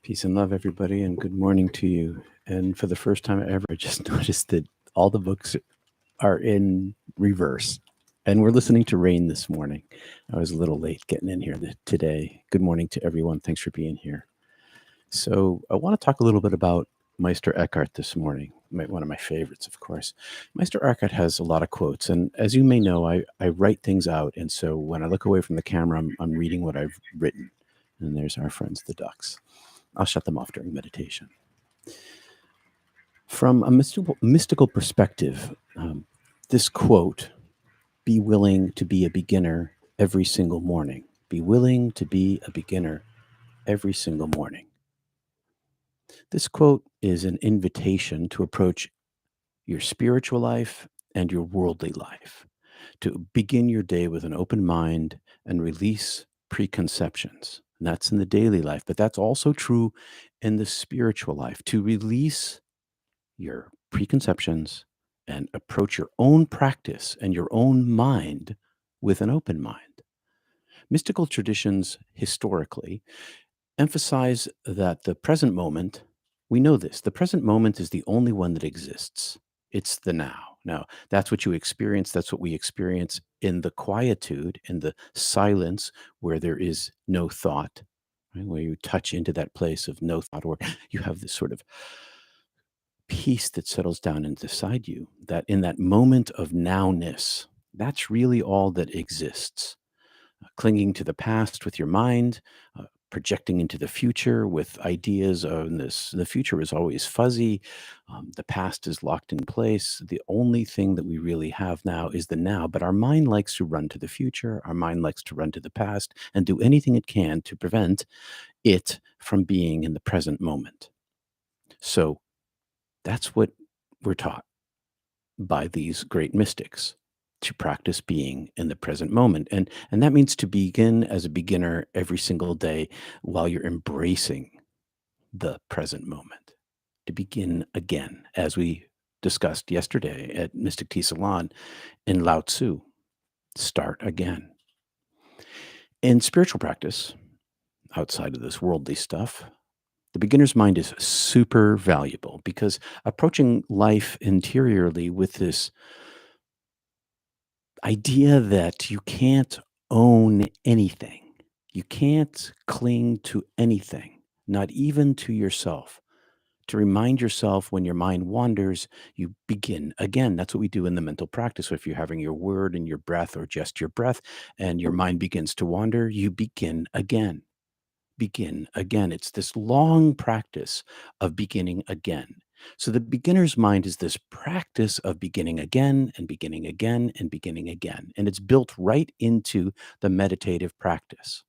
Peace and love, everybody, and good morning to you. And for the first time ever, I just noticed that all the books are in reverse. And we're listening to Rain this morning. I was a little late getting in here today. Good morning to everyone. Thanks for being here. So, I want to talk a little bit about Meister Eckhart this morning. One of my favorites, of course. Meister Eckhart has a lot of quotes. And as you may know, I write things out. And so when I look away from the camera, I'm reading what I've written. And there's our friends, the ducks. I'll shut them off during meditation. From a mystical perspective, this quote, be willing to be a beginner every single morning. Be willing to be a beginner every single morning. This quote is an invitation to approach your spiritual life and your worldly life, to begin your day with an open mind and release preconceptions. And that's in the daily life, but that's also true in the spiritual life, to release your preconceptions and approach your own practice and your own mind with an open mind. Mystical traditions historically emphasize that the present moment, we know this, the present moment is the only one that exists. It's the now. Now, that's what you experience. That's what we experience in the quietude, in the silence where there is no thought, right? Where you touch into that place of no thought, or you have this sort of peace that settles down inside you, that in that moment of nowness, that's really all that exists. Clinging to the past with your mind, projecting into the future with ideas of this. The future is always fuzzy. The past is locked in place. The only thing that we really have now is the now. But our mind likes to run to the future. Our mind likes to run to the past and do anything it can to prevent it from being in the present moment. So that's what we're taught by these great mystics, to practice being in the present moment. And that means to begin as a beginner every single day while you're embracing the present moment. To begin again, as we discussed yesterday at Mystic Tea Salon in Lao Tzu, start again. In spiritual practice, outside of this worldly stuff, the beginner's mind is super valuable because approaching life interiorly with this idea that you can't own anything, you can't cling to anything, not even to yourself. To remind yourself when your mind wanders, you begin again. That's what we do in the mental practice. So if you're having your word and your breath or just your breath and your mind begins to wander, you begin again. Begin again. It's this long practice of beginning again. So the beginner's mind is this practice of beginning again and beginning again and beginning again. And it's built right into the meditative practice.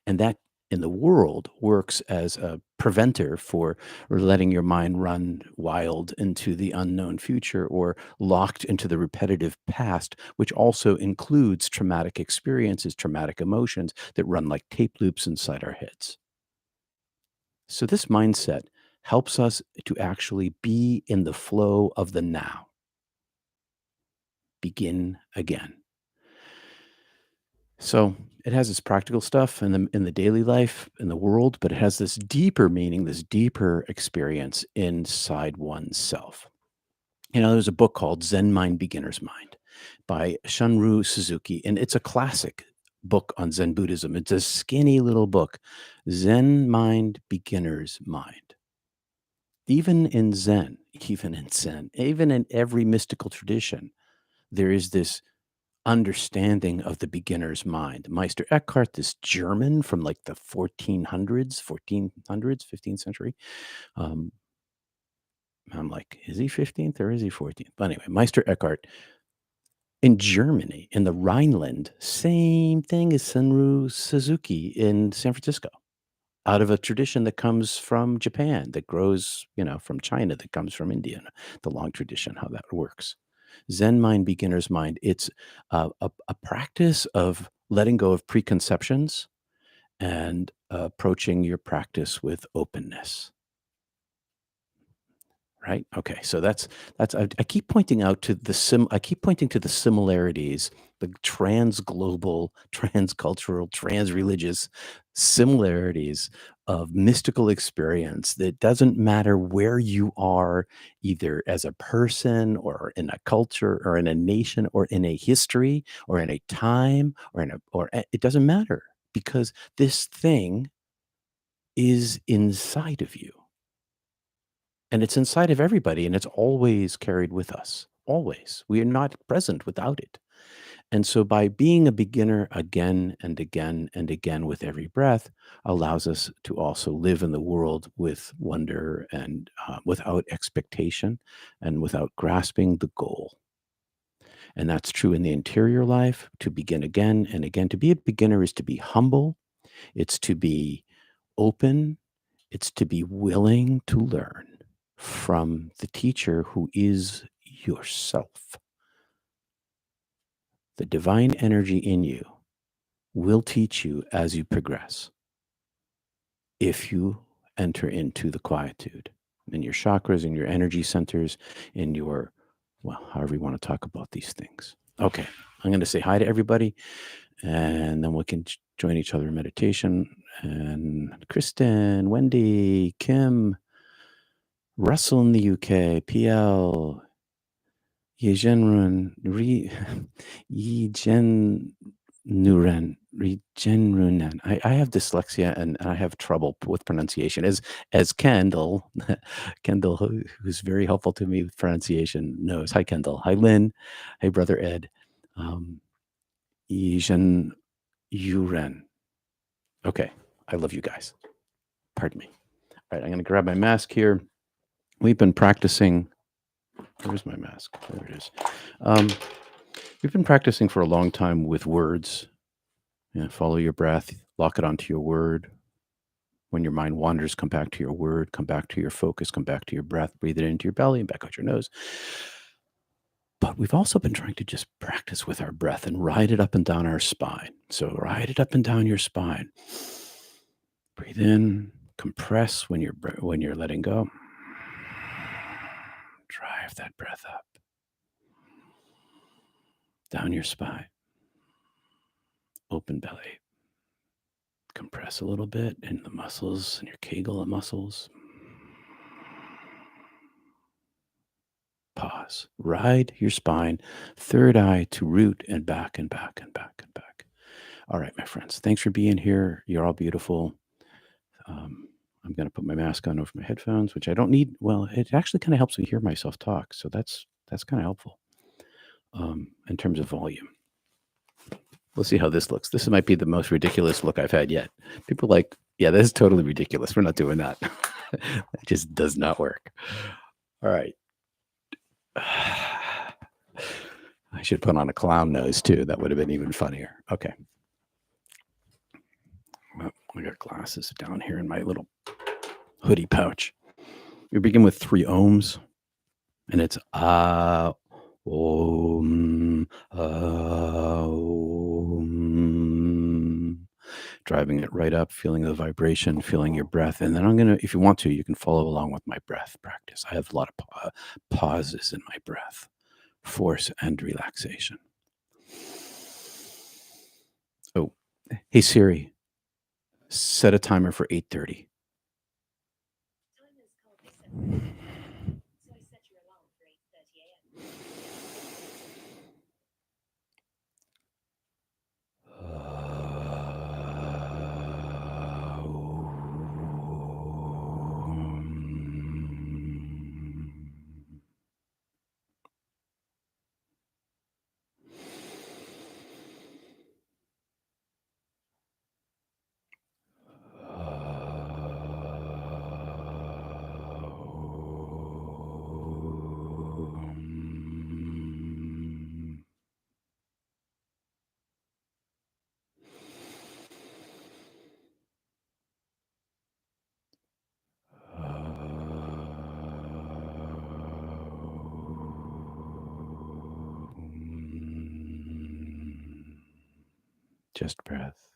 And that in the world works as a preventer for letting your mind run wild into the unknown future or locked into the repetitive past, which also includes traumatic experiences, traumatic emotions that run like tape loops inside our heads. So, this mindset helps us to actually be in the flow of the now. Begin again. So it has its practical stuff in the daily life in the world, but it has this deeper meaning, this deeper experience inside oneself. There's a book called Zen Mind, Beginner's Mind by Shunryu Suzuki, and it's a classic book on Zen Buddhism. It's a skinny little book, Zen Mind, Beginner's Mind. Even in every mystical tradition, there is this understanding of the beginner's mind. Meister Eckhart, this German from like the 15th century. Um, I'm like, is he 15th or is he 14th? But anyway, Meister Eckhart in Germany, in the Rhineland, same thing as Senru Suzuki in San Francisco, out of a tradition that comes from Japan, that grows, from China, that comes from India, the long tradition, how that works. Zen mind, beginner's mind. It's a practice of letting go of preconceptions and approaching your practice with openness, right? Okay, so I keep pointing out to I keep pointing to the similarities, the trans-global, transcultural, trans-religious similarities of mystical experience that doesn't matter where you are, either as a person or in a culture or in a nation or in a history or in a time or it doesn't matter because this thing is inside of you. And it's inside of everybody, and it's always carried with us, always. We are not present without it. And so by being a beginner again and again and again with every breath allows us to also live in the world with wonder and without expectation and without grasping the goal. And that's true in the interior life to begin again and again. To be a beginner is to be humble, it's to be open, it's to be willing to learn from the teacher who is yourself. The divine energy in you will teach you as you progress if you enter into the quietude in your chakras, in your energy centers, in your, well, however you want to talk about these things. Okay, I'm going to say hi to everybody and then we can join each other in meditation. And Kristen, Wendy, Kim, Russell in the UK, PL, Yejenrun, Yejen Regenrunen. I have dyslexia and I have trouble with pronunciation. As Kendall, Kendall, who's very helpful to me with pronunciation, knows. Hi, Kendall. Hi, Lynn. Hey, brother Ed. Yejen Yuren. Okay, I love you guys. Pardon me. All right, I'm going to grab my mask here. We've been practicing. Where's my mask? There it is. We've been practicing for a long time with words. Yeah, follow your breath, lock it onto your word. When your mind wanders, come back to your word, come back to your focus, come back to your breath, breathe it into your belly and back out your nose. But we've also been trying to just practice with our breath and ride it up and down our spine. So ride it up and down your spine. Breathe in, compress when you're letting go. Drive that breath up. Down your spine. Open belly. Compress a little bit in the muscles and your Kegel muscles. Pause. Ride your spine, third eye to root and back and back and back and back. All right, my friends. Thanks for being here. You're all beautiful. I'm going to put my mask on over my headphones, which I don't need. Well, it actually kind of helps me hear myself talk. So that's kind of helpful in terms of volume. We'll see how this looks. This might be the most ridiculous look I've had yet. People are like, yeah, this is totally ridiculous. We're not doing that. It just does not work. All right. I should put on a clown nose too. That would have been even funnier. Okay. Well, I got glasses down here in my little hoodie pouch. We begin with 3 ohms, and it's om, om. Driving it right up, feeling the vibration, feeling your breath. And then I'm going to, if you want to, you can follow along with my breath practice. I have a lot of pauses in my breath, force and relaxation. Oh, hey Siri, set a timer for 8:30. Just breath.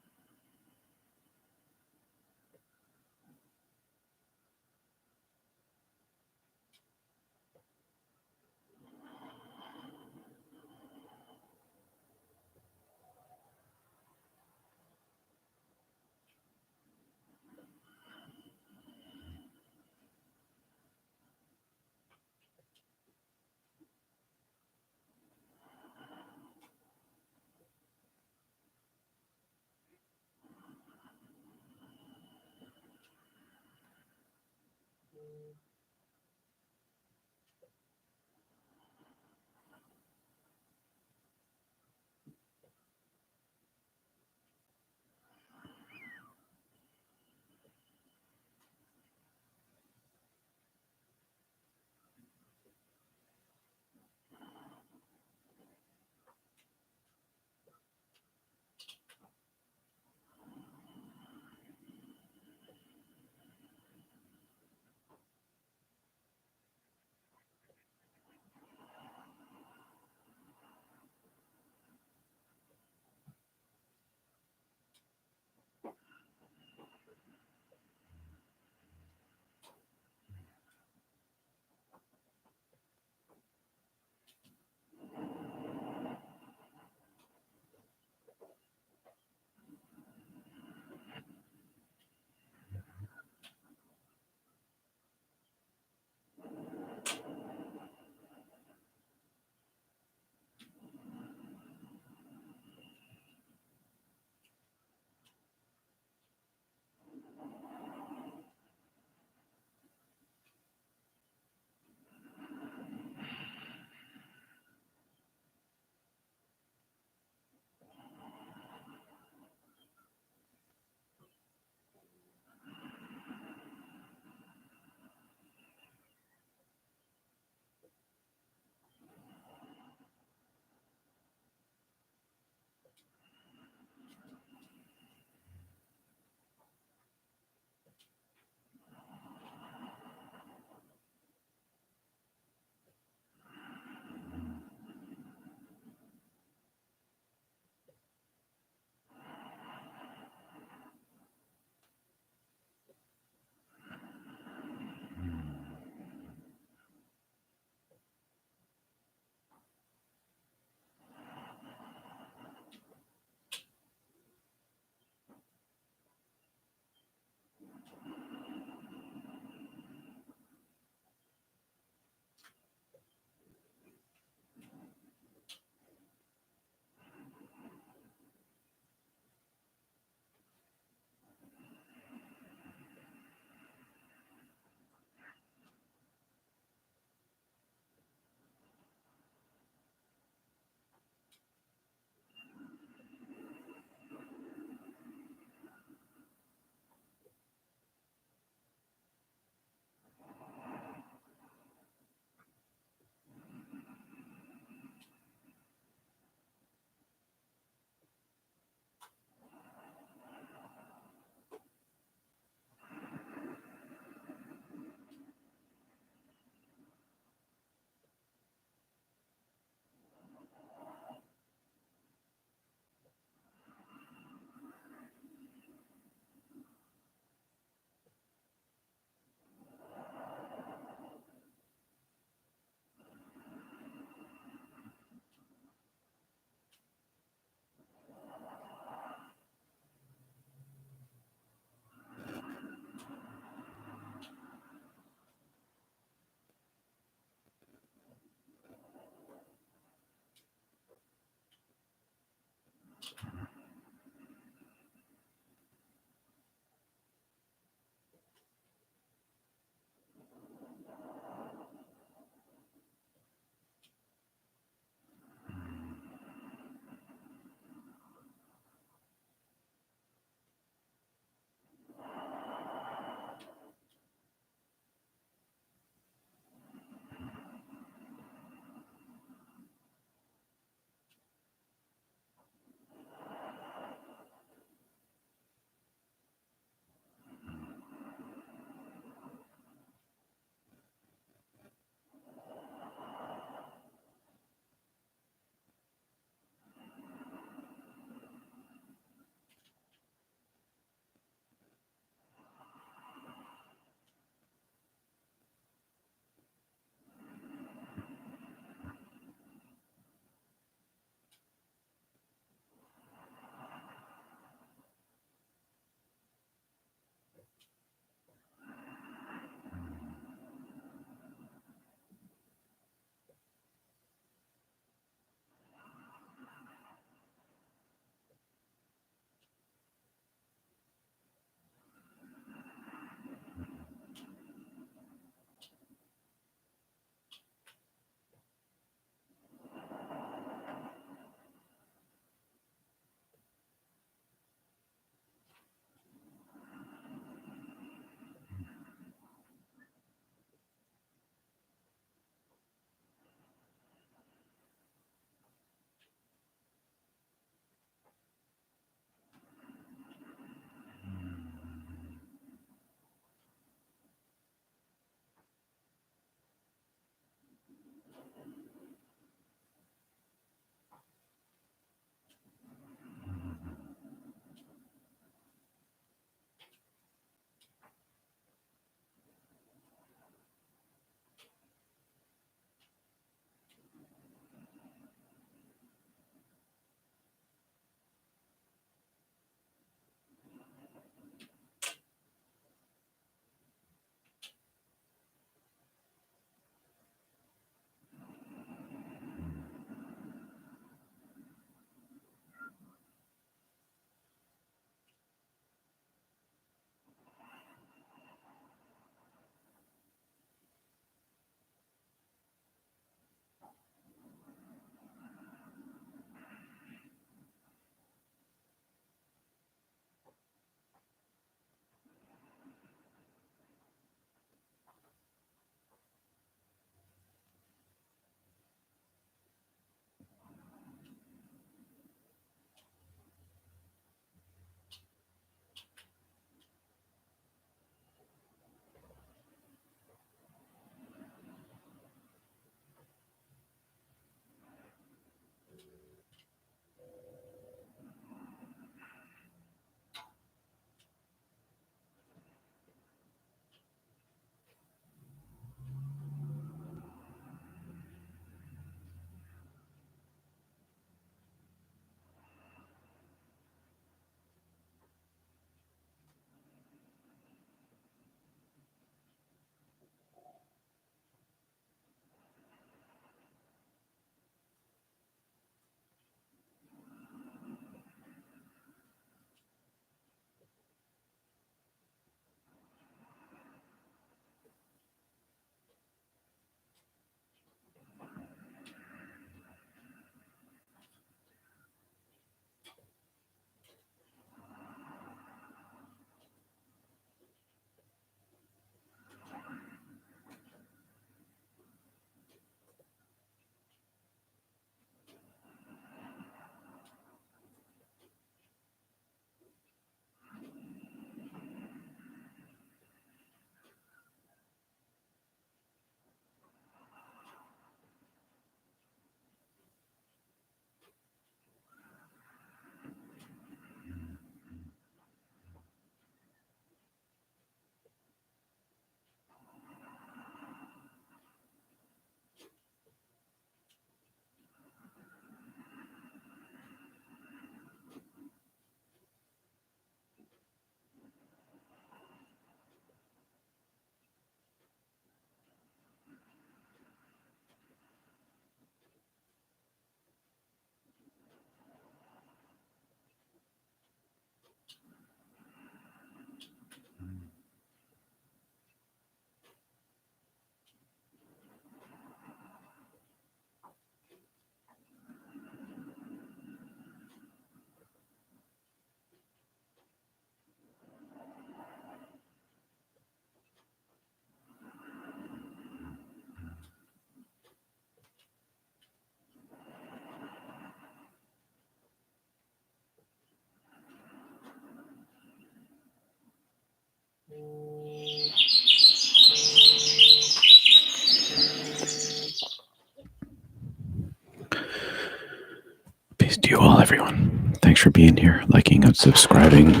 you all, everyone. Thanks for being here, liking and subscribing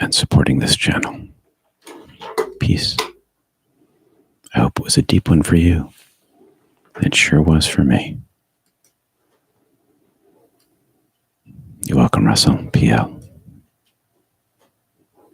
and supporting this channel. Peace. I hope it was a deep one for you. It sure was for me. You're welcome, Russell. PL.